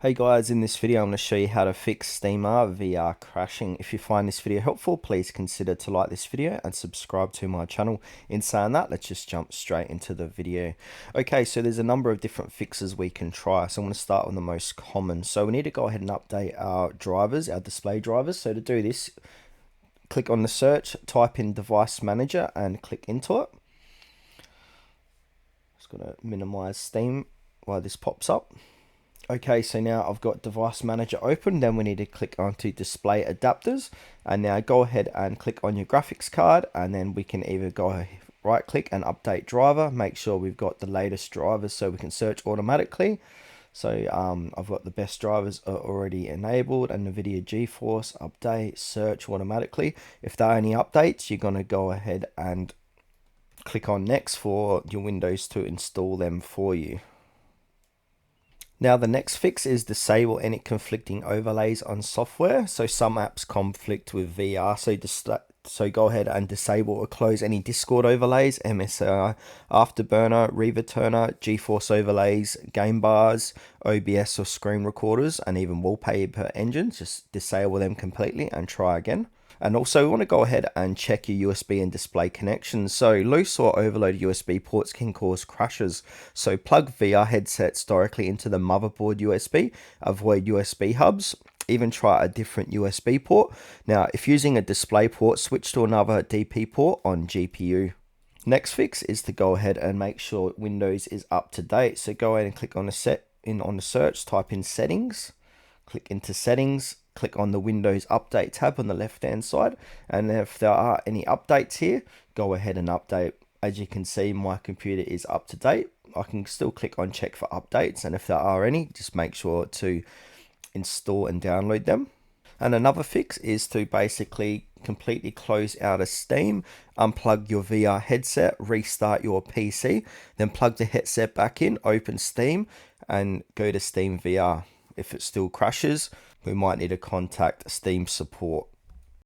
Hey guys, in this video I'm going to show you how to fix SteamVR VR crashing. If you find this video helpful, please consider to like this video and subscribe to my channel. In saying that, let's just jump straight into the video. Okay, so there's a number of different fixes we can try. So I'm going to start with the most common. So we need to go ahead and update our drivers, our display drivers. So to do this, click on the search, type in device manager and click into it. Just going to minimize Steam while this pops up. Okay, so now I've got device manager open, then we need to click onto display adapters, and now go ahead and click on your graphics card, and then we can either go right click and update driver, make sure we've got the latest drivers so we can search automatically. So I've got the best drivers are already enabled, and NVIDIA GeForce update search automatically. If there are any updates, you're going to go ahead and click on next for your Windows to install them for you. Now the next fix is disable any conflicting overlays on software. So some apps conflict with VR, so go ahead and disable or close any Discord overlays, MSI, Afterburner, Returner, GeForce overlays, game bars, OBS or screen recorders, and even wallpaper engines. Just disable them completely and try again. And also we want to go ahead and check your USB and display connections. So loose or overloaded USB ports can cause crashes. So plug VR headsets directly into the motherboard USB. Avoid USB hubs. Even try a different USB port. Now, if using a display port, switch to another DP port on GPU. Next fix is to go ahead and make sure Windows is up to date. So go ahead and click on the search, type in settings, click into settings, click on the Windows Update tab on the left hand side, and if there are any updates here, go ahead and update. As you can see, my computer is up to date. I can still click on check for updates, and if there are any, just make sure to install and download them. And another fix is to basically completely close out of Steam, unplug your VR headset, restart your PC, then plug the headset back in, open Steam, and go to SteamVR. If it still crashes, we might need to contact Steam support.